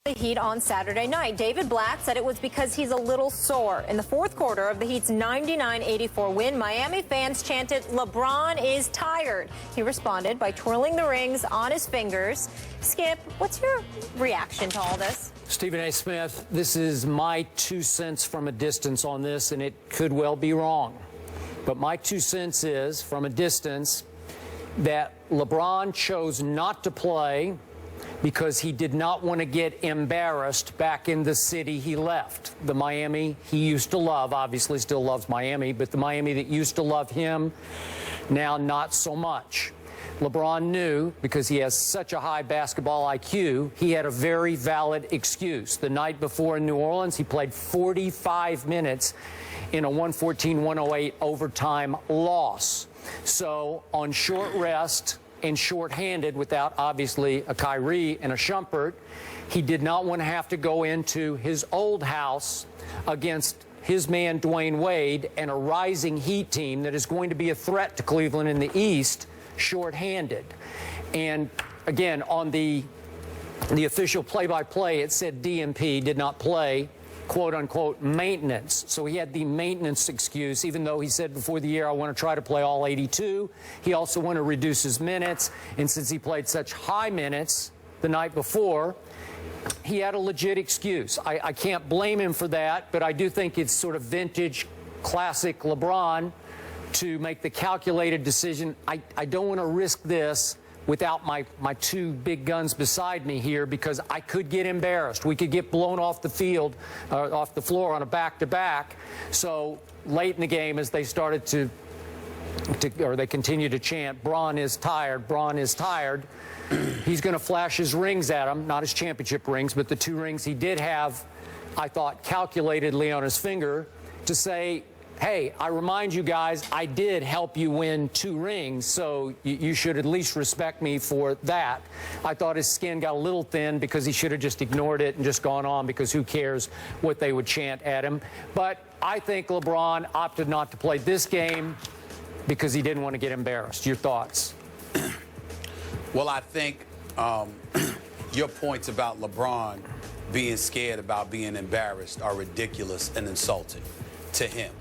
the Heat on Saturday night. David Blatt said it was because he's a little sore. In the fourth quarter of the Heat's 99-84 win, Miami fans chanted, "LeBron is tired." He responded by twirling the rings on his fingers. Skip, what's your reaction to all this? Stephen A. Smith, this is my 2 cents from a distance on this, and it could well be wrong. But my 2 cents is, from a distance, that LeBron chose not to play because he did not want to get embarrassed back in the city he left. The Miami he used to love, obviously still loves Miami, but the Miami that used to love him, now not so much. LeBron knew, because he has such a high basketball IQ, he had a very valid excuse. The night before in New Orleans, he played 45 minutes in a 114-108 overtime loss. So on short rest and short-handed, without obviously a Kyrie and a Shumpert, he did not want to have to go into his old house against his man Dwayne Wade and a rising Heat team that is going to be a threat to Cleveland in the East, short-handed. And again, on the official play-by-play, it said DMP did not play, quote-unquote, maintenance. So he had the maintenance excuse, even though he said before the year, I want to try to play all 82. He also wanted to reduce his minutes. And since he played such high minutes the night before, he had a legit excuse. I can't blame him for that, but I do think it's sort of vintage, classic LeBron to make the calculated decision. I don't want to risk this without my two big guns beside me here, because I could get embarrassed. We could get blown off the field, off the floor on a back-to-back. So late in the game, as they started or they continued to chant, "Bron is tired, Bron is tired," he's going to flash his rings at him, not his championship rings, but the 2 rings he did have, I thought, calculatedly on his finger to say, hey, I remind you guys, I did help you win 2 rings, so you should at least respect me for that. I thought his skin got a little thin because he should have just ignored it and just gone on, because who cares what they would chant at him. But I think LeBron opted not to play this game because he didn't want to get embarrassed. Your thoughts? Well, I think your points about LeBron being scared about being embarrassed are ridiculous and insulting to him.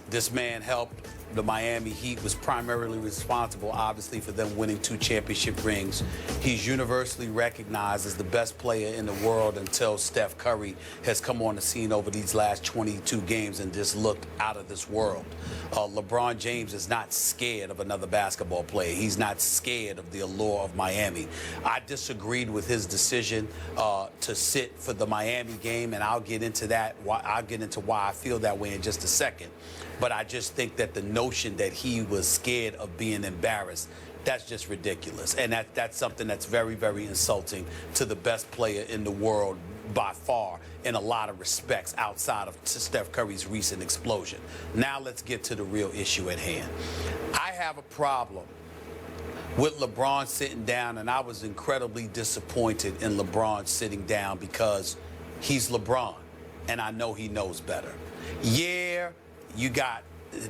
This man helped the Miami Heat, was primarily responsible, obviously, for them winning 2 championship rings. He's universally recognized as the best player in the world until Steph Curry has come on the scene over these last 22 games and just looked out of this world. LeBron James is not scared of another basketball player. He's not scared of the allure of Miami. I disagreed with his decision to sit for the Miami game, and I'll get into that. I'll get into why I feel that way in just a second. But I just think that the notion that he was scared of being embarrassed, that's just ridiculous. And that's something that's very, very insulting to the best player in the world by far, in a lot of respects, outside of Steph Curry's recent explosion. Now let's get to the real issue at hand. I have a problem with LeBron sitting down, and I was incredibly disappointed in LeBron sitting down because he's LeBron, and I know he knows better. Yeah, you got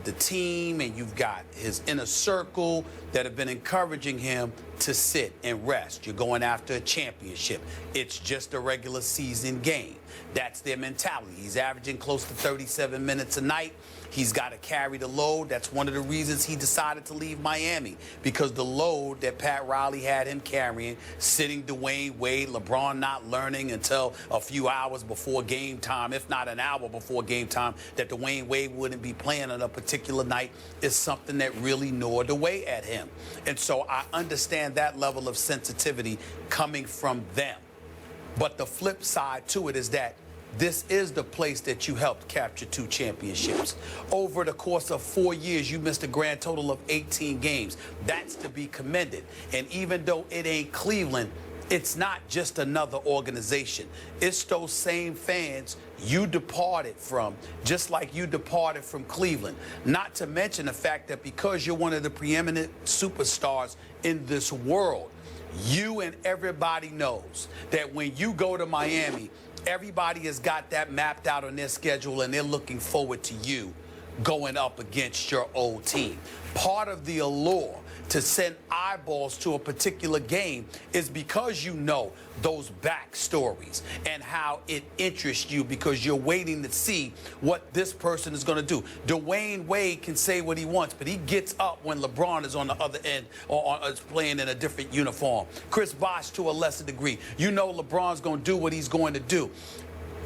the team and you've got his inner circle that have been encouraging him to sit and rest. You're going after a championship. It's just a regular season game. That's their mentality. He's averaging close to 37 minutes a night. He's got to carry the load. That's one of the reasons he decided to leave Miami, because the load that Pat Riley had him carrying, sitting Dwayne Wade, LeBron not learning until a few hours before game time, if not an hour before game time, that Dwayne Wade wouldn't be playing on a particular night, is something that really gnawed away at him. And so I understand that level of sensitivity coming from them. But the flip side to it is that this is the place that you helped capture 2 championships. Over the course of 4 years, you missed a grand total of 18 games. That's to be commended. And even though it ain't Cleveland, it's not just another organization. It's those same fans you departed from, just like you departed from Cleveland. Not to mention the fact that because you're one of the preeminent superstars in this world, you and everybody knows that when you go to Miami, everybody has got that mapped out on their schedule, and they're looking forward to you going up against your old team. Part of the allure to send eyeballs to a particular game is because you know those backstories and how it interests you because you're waiting to see what this person is going to do. Dwayne Wade can say what he wants, but he gets up when LeBron is on the other end or is playing in a different uniform. Chris Bosh to a lesser degree. You know LeBron's going to do what he's going to do.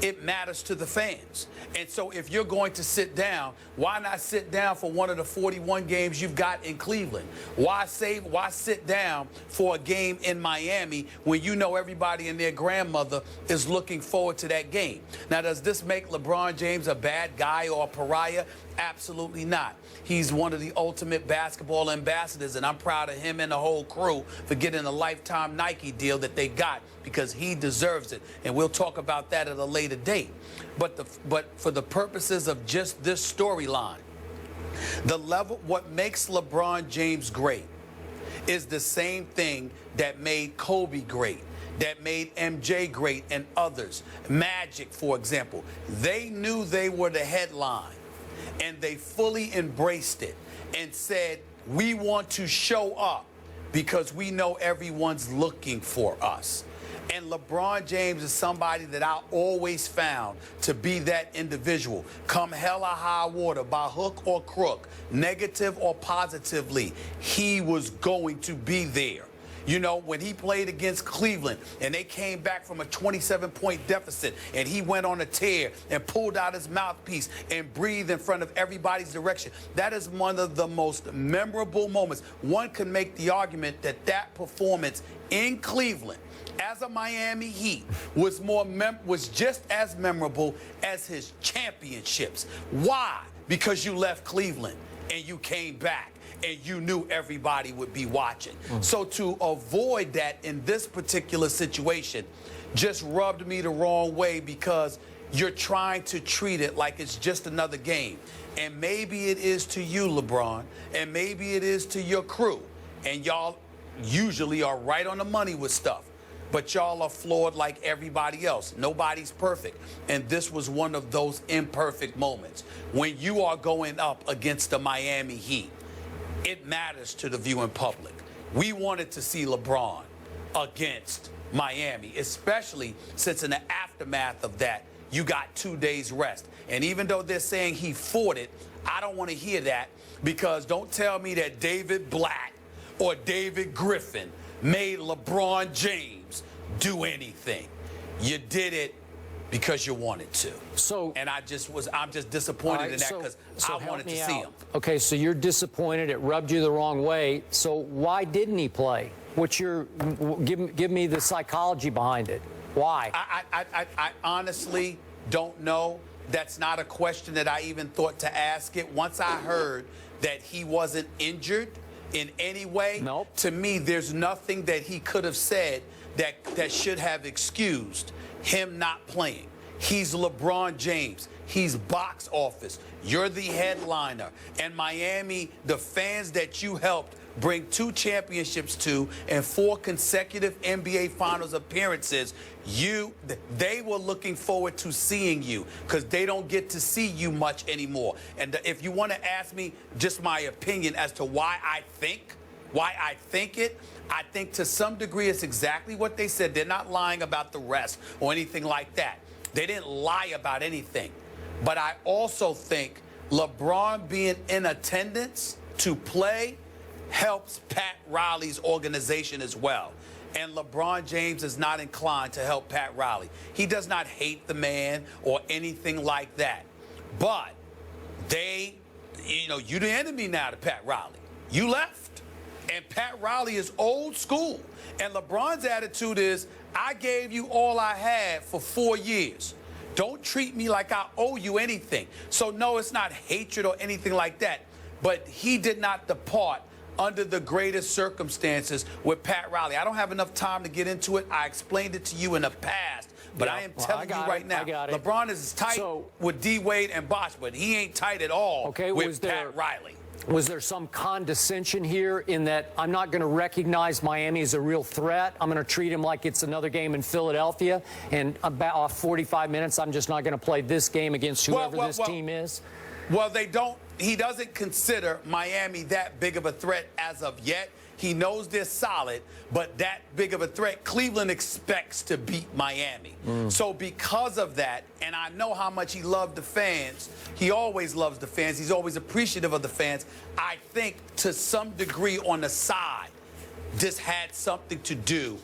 It matters to the fans. And so if you're going to sit down, why not sit down for one of the 41 games you've got in Cleveland? Why sit down for a game in Miami when you know everybody and their grandmother is looking forward to that game? Now, does this make LeBron James a bad guy or a pariah? Absolutely not. He's one of the ultimate basketball ambassadors, and I'm proud of him and the whole crew for getting a lifetime Nike deal that they got because he deserves it. And we'll talk about that at a later date. But for the purposes of just this storyline, what makes LeBron James great is the same thing that made Kobe great, that made MJ great, and others. Magic, for example. They knew they were the headline, and they fully embraced it and said, we want to show up because we know everyone's looking for us. And LeBron James is somebody that I always found to be that individual. Come hell or high water, by hook or crook, negative or positively, he was going to be there. You know, when he played against Cleveland and they came back from a 27-point deficit and he went on a tear and pulled out his mouthpiece and breathed in front of everybody's direction, that is one of the most memorable moments. One can make the argument that that performance in Cleveland as a Miami Heat was just as memorable as his championships. Why? Because you left Cleveland and you came back and you knew everybody would be watching. So to avoid that in this particular situation just rubbed me the wrong way because you're trying to treat it like it's just another game. And maybe it is to you, LeBron, and maybe it is to your crew. And y'all usually are right on the money with stuff. But y'all are flawed like everybody else. Nobody's perfect. And this was one of those imperfect moments. When you are going up against the Miami Heat, it matters to the viewing public. We wanted to see LeBron against Miami, especially since in the aftermath of that, you got 2 days rest. And even though they're saying he fought it, I don't want to hear that because don't tell me that David Blatt or David Griffin made LeBron James do anything. You did it because you wanted to. And I'm just disappointed in that because I wanted to see him. Okay, so you're disappointed. It rubbed you the wrong way. So why didn't he play? Give me the psychology behind it. Why? I honestly don't know. That's not a question that I even thought to ask it. Once I heard that he wasn't injured in any way, to me, there's nothing that he could have said that should have excused him not playing. He's LeBron James. He's box office. You're the headliner. And Miami, the fans that you helped bring 2 championships to and 4 consecutive NBA Finals appearances, they were looking forward to seeing you because they don't get to see you much anymore. And if you want to ask me just my opinion as to why I think it, I think to some degree it's exactly what they said. They're not lying about the rest or anything like that. They didn't lie about anything. But I also think LeBron being in attendance to play helps Pat Riley's organization as well. And LeBron James is not inclined to help Pat Riley. He does not hate the man or anything like that. But you're the enemy now to Pat Riley. You left. And Pat Riley is old school. And LeBron's attitude is, I gave you all I had for 4 years. Don't treat me like I owe you anything. So, no, it's not hatred or anything like that. But he did not depart under the greatest circumstances with Pat Riley. I don't have enough time to get into it. I explained it to you in the past. But I am telling you right now, LeBron is tight with D. Wade and Bosh, but he ain't tight at all with Pat Riley. Was there some condescension here in that I'm not going to recognize Miami as a real threat? I'm going to treat him like it's another game in Philadelphia, and about 45 minutes, I'm just not going to play this game against whoever this team is? Well, he doesn't consider Miami that big of a threat as of yet. He knows they're solid, but that big of a threat, Cleveland expects to beat Miami. So because of that, and I know how much he loved the fans, he always loves the fans, he's always appreciative of the fans. I think to some degree on the side, this had something to do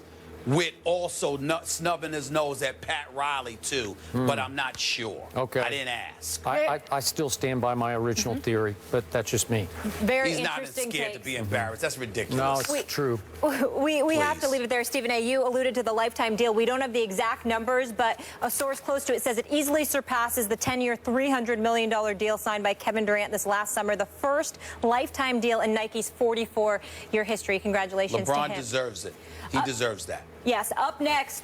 with also snubbing his nose at Pat Riley, too, but I'm not sure. Okay. I didn't ask. I still stand by my original theory, but that's just me. Very He's not interesting scared to takes. be embarrassed. That's ridiculous. No, it's true. We have to Please. leave it there. Stephen A., you alluded to the lifetime deal. We don't have the exact numbers, but a source close to it says it easily surpasses the 10-year, $300 million deal signed by Kevin Durant this last summer, the first lifetime deal in Nike's 44-year history. Congratulations to him. LeBron deserves it. He deserves that. Yes, up next.